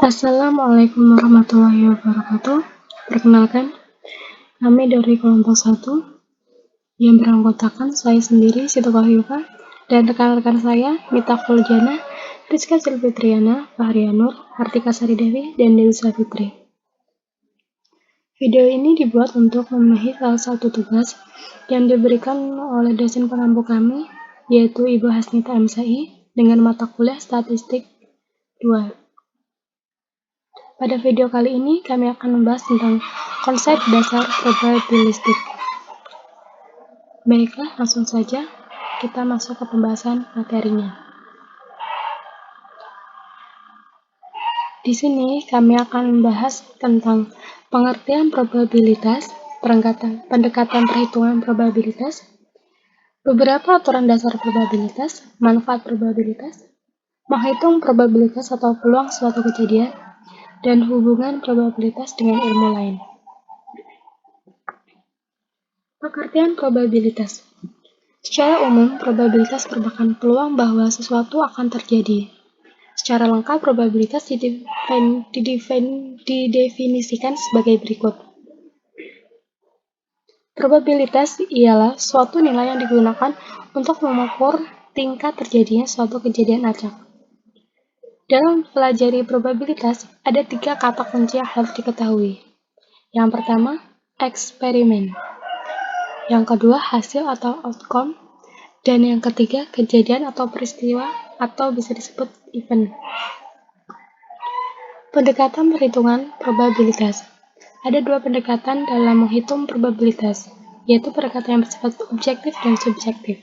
Assalamualaikum warahmatullahi wabarakatuh. Perkenalkan, kami dari kelompok 1 yang beranggotakan saya sendiri, Siti Wahyufa, dan rekan-rekan saya, Mita Fuljana, Rizka Silvitriana, Fahrianur, Artika Sari Dewi, dan Dewi Savitri. Video ini dibuat untuk memenuhi salah satu tugas yang diberikan oleh dosen pengampu kami, yaitu Ibu Hasnita MSI, dengan mata kuliah Statistik 2. Pada video kali ini, kami akan membahas tentang konsep dasar probabilistik. Baiklah, langsung saja kita masuk ke pembahasan materinya. Di sini kami akan membahas tentang pengertian probabilitas, pendekatan perhitungan probabilitas, beberapa aturan dasar probabilitas, manfaat probabilitas, menghitung probabilitas atau peluang suatu kejadian, dan hubungan probabilitas dengan ilmu lain. Pengertian probabilitas. Secara umum, probabilitas merupakan peluang bahwa sesuatu akan terjadi. Secara lengkap, probabilitas didefinisikan sebagai berikut. Probabilitas ialah suatu nilai yang digunakan untuk mengukur tingkat terjadinya suatu kejadian acak. Dalam mempelajari probabilitas, ada 3 kata kunci yang harus diketahui. Yang pertama, eksperimen. Yang kedua, hasil atau outcome. Dan yang ketiga, kejadian atau peristiwa atau bisa disebut event. Pendekatan perhitungan probabilitas. Ada 2 pendekatan dalam menghitung probabilitas, yaitu pendekatan yang bersifat objektif dan subjektif.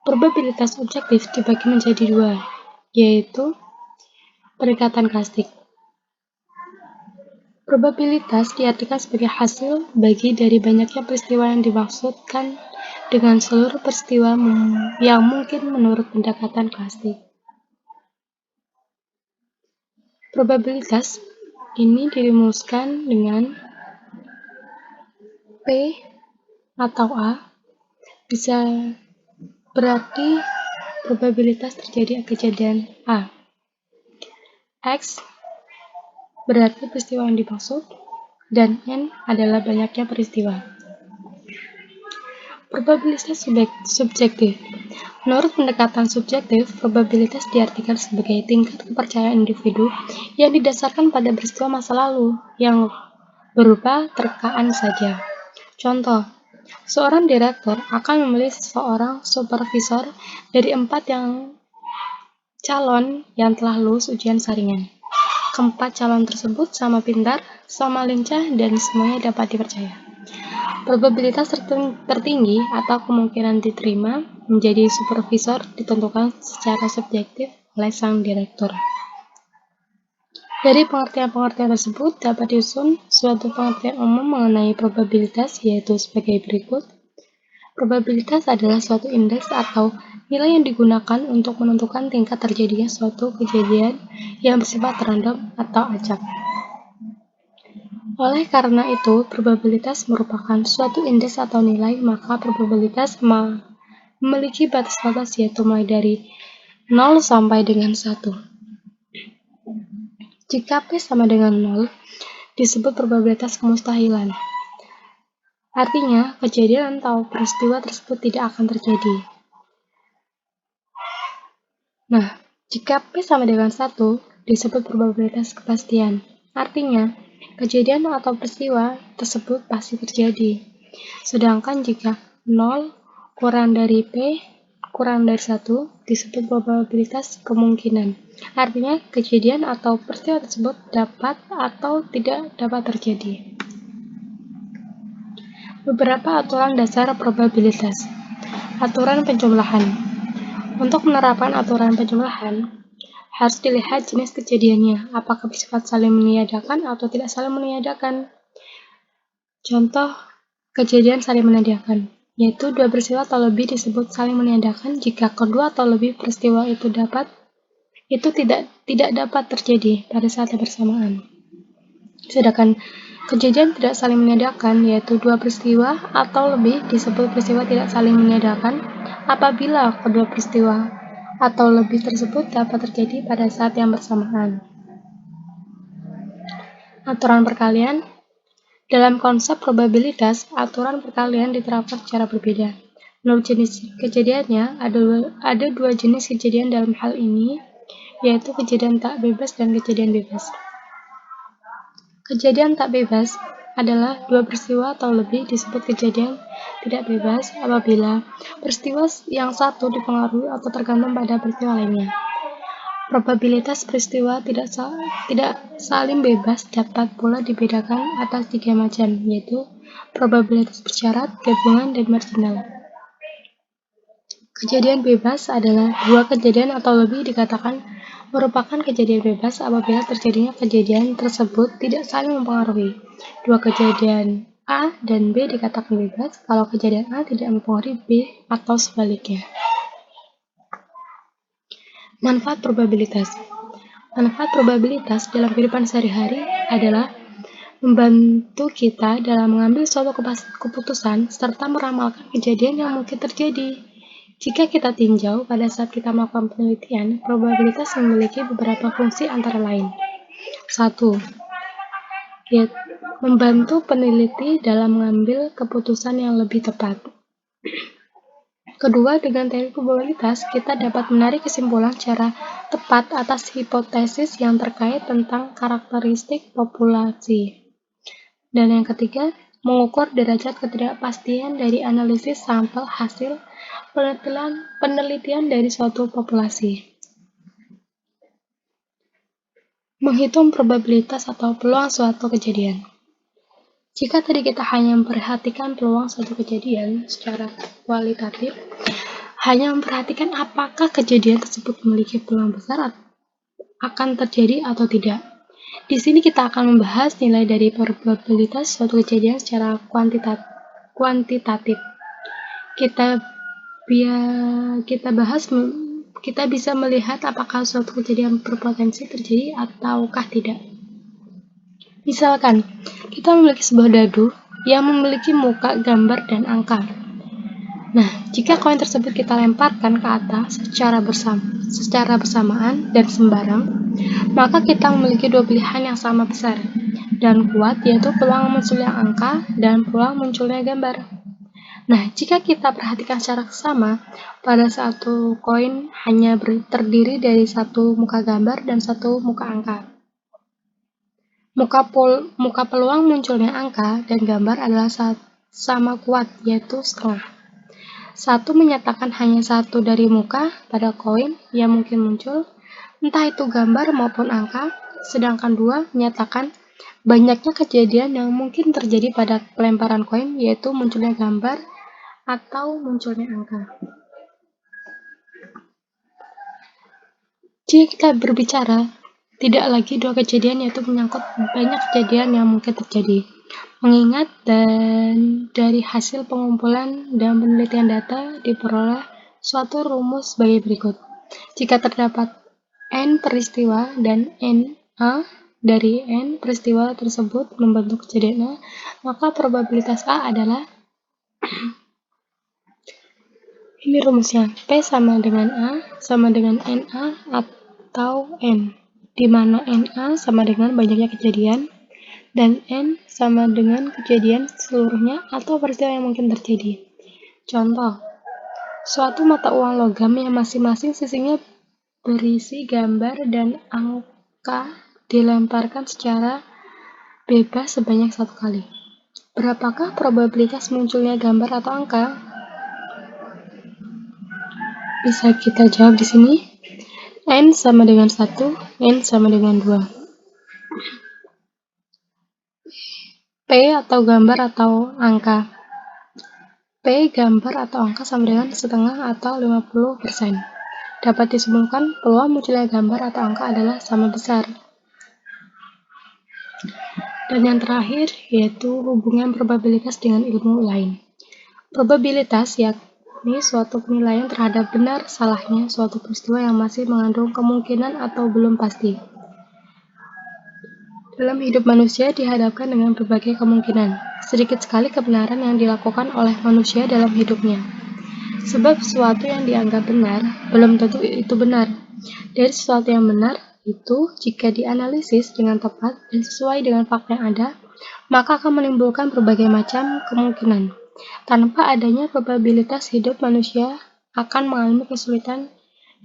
Probabilitas objektif dibagi menjadi 2, yaitu pendekatan kastik. Probabilitas diartikan sebagai hasil bagi dari banyaknya peristiwa yang dimaksudkan dengan seluruh peristiwa yang mungkin menurut pendekatan kastik. Probabilitas ini dirumuskan dengan P atau A bisa berarti probabilitas terjadi kejadian A. X berarti peristiwa yang dimaksud, dan N adalah banyaknya peristiwa. Probabilitas subjektif. Menurut pendekatan subjektif, probabilitas diartikan sebagai tingkat kepercayaan individu yang didasarkan pada peristiwa masa lalu yang berupa terkaan saja. Contoh, seorang direktur akan memilih seorang supervisor dari 4 calon yang telah lulus ujian saringan. Keempat calon tersebut sama pintar, sama lincah, dan semuanya dapat dipercaya. Probabilitas tertinggi atau kemungkinan diterima menjadi supervisor ditentukan secara subjektif oleh sang direktur. Dari pengertian-pengertian tersebut dapat disusun suatu pengertian umum mengenai probabilitas, yaitu sebagai berikut. Probabilitas adalah suatu indeks atau nilai yang digunakan untuk menentukan tingkat terjadinya suatu kejadian yang bersifat random atau acak. Oleh karena itu, probabilitas merupakan suatu indeks atau nilai, maka probabilitas memiliki batas-batas, yaitu mulai dari 0 sampai dengan 1. Jika P sama dengan 0, disebut probabilitas kemustahilan. Artinya, kejadian atau peristiwa tersebut tidak akan terjadi. Nah, jika P sama dengan 1, disebut probabilitas kepastian. Artinya, kejadian atau peristiwa tersebut pasti terjadi. Sedangkan jika 0 kurang dari P kurang dari 1, disebut probabilitas kemungkinan. Artinya, kejadian atau peristiwa tersebut dapat atau tidak dapat terjadi. Beberapa aturan dasar probabilitas. Aturan penjumlahan. Untuk menerapkan aturan penjumlahan, harus dilihat jenis kejadiannya, apakah bersifat saling meniadakan atau tidak saling meniadakan. Contoh kejadian saling meniadakan, yaitu 2 peristiwa atau lebih disebut saling meniadakan jika kedua atau lebih peristiwa itu tidak dapat terjadi pada saat yang bersamaan. Sedangkan kejadian tidak saling meniadakan, yaitu 2 peristiwa atau lebih disebut peristiwa tidak saling meniadakan apabila kedua peristiwa atau lebih tersebut dapat terjadi pada saat yang bersamaan. Aturan perkalian. Dalam konsep probabilitas, aturan perkalian diterapkan secara berbeda. Menurut jenis kejadiannya, ada dua jenis kejadian dalam hal ini, yaitu kejadian tak bebas dan kejadian bebas. Kejadian tak bebas adalah dua peristiwa atau lebih disebut kejadian tidak bebas apabila peristiwa yang satu dipengaruhi atau tergantung pada peristiwa lainnya. Probabilitas peristiwa tidak saling bebas dapat pula dibedakan atas 3 macam, yaitu probabilitas bersyarat, gabungan, dan marginal. Kejadian bebas adalah dua kejadian atau lebih dikatakan merupakan kejadian bebas apabila terjadinya kejadian tersebut tidak saling mempengaruhi. Dua kejadian A dan B dikatakan bebas kalau kejadian A tidak mempengaruhi B atau sebaliknya. Manfaat probabilitas. Manfaat probabilitas dalam kehidupan sehari-hari adalah membantu kita dalam mengambil suatu keputusan serta meramalkan kejadian yang mungkin terjadi. Jika kita tinjau pada saat kita melakukan penelitian, probabilitas memiliki beberapa fungsi antara lain. 1. Membantu peneliti dalam mengambil keputusan yang lebih tepat. Kedua, dengan teknik probabilitas, kita dapat menarik kesimpulan secara tepat atas hipotesis yang terkait tentang karakteristik populasi. Dan yang ketiga, mengukur derajat ketidakpastian dari analisis sampel hasil penelitian dari suatu populasi. Menghitung probabilitas atau peluang suatu kejadian. Jika tadi kita hanya memperhatikan peluang suatu kejadian secara kualitatif, hanya memperhatikan apakah kejadian tersebut memiliki peluang besar akan terjadi atau tidak. Di sini kita akan membahas nilai dari probabilitas suatu kejadian secara kuantitatif. Kita bisa melihat apakah suatu kejadian berpotensi terjadi ataukah tidak. Misalkan, kita memiliki sebuah dadu yang memiliki muka, gambar, dan angka. Nah, jika koin tersebut kita lemparkan ke atas secara bersamaan dan sembarang, maka kita memiliki dua pilihan yang sama besar dan kuat, yaitu peluang munculnya angka dan peluang munculnya gambar. Nah, jika kita perhatikan secara seksama, pada satu koin hanya terdiri dari satu muka gambar dan satu muka angka. Muka peluang munculnya angka dan gambar adalah sama kuat, yaitu setengah. Satu menyatakan hanya satu dari muka pada koin yang mungkin muncul, entah itu gambar maupun angka, sedangkan dua menyatakan banyaknya kejadian yang mungkin terjadi pada pelemparan koin, yaitu munculnya gambar atau munculnya angka. Jika kita berbicara, tidak lagi dua kejadian, yaitu menyangkut banyak kejadian yang mungkin terjadi. Mengingat dari hasil pengumpulan dan penelitian data diperoleh suatu rumus sebagai berikut. Jika terdapat N peristiwa dan NA dari N peristiwa tersebut membentuk kejadian A, maka probabilitas A adalah ini rumusnya, P sama dengan A sama dengan NA atau N, di mana NA sama dengan banyaknya kejadian dan N sama dengan kejadian seluruhnya atau peristiwa yang mungkin terjadi. Contoh, suatu mata uang logam yang masing-masing sisinya berisi gambar dan angka dilemparkan secara bebas sebanyak satu kali. Berapakah probabilitas munculnya gambar atau angka? Bisa kita jawab di sini. N sama dengan 1, N sama dengan 2. P atau gambar atau angka. P gambar atau angka sama dengan setengah atau 50%. Dapat disimpulkan peluang munculnya gambar atau angka adalah sama besar. Dan yang terakhir yaitu hubungan probabilitas dengan ilmu lain. Probabilitas yakni suatu penilaian terhadap benar salahnya suatu peristiwa yang masih mengandung kemungkinan atau belum pasti. Dalam hidup manusia dihadapkan dengan berbagai kemungkinan. Sedikit sekali kebenaran yang dilakukan oleh manusia dalam hidupnya. Sebab sesuatu yang dianggap benar belum tentu itu benar. Dari sesuatu yang benar itu, jika dianalisis dengan tepat dan sesuai dengan fakta yang ada, maka akan menimbulkan berbagai macam kemungkinan. Tanpa adanya probabilitas, hidup manusia akan mengalami kesulitan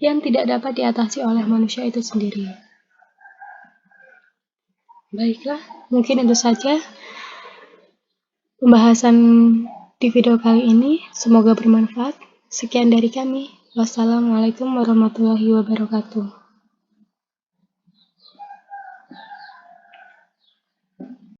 yang tidak dapat diatasi oleh manusia itu sendiri. Baiklah, mungkin itu saja pembahasan di video kali ini. Semoga bermanfaat. Sekian dari kami. Wassalamualaikum warahmatullahi wabarakatuh.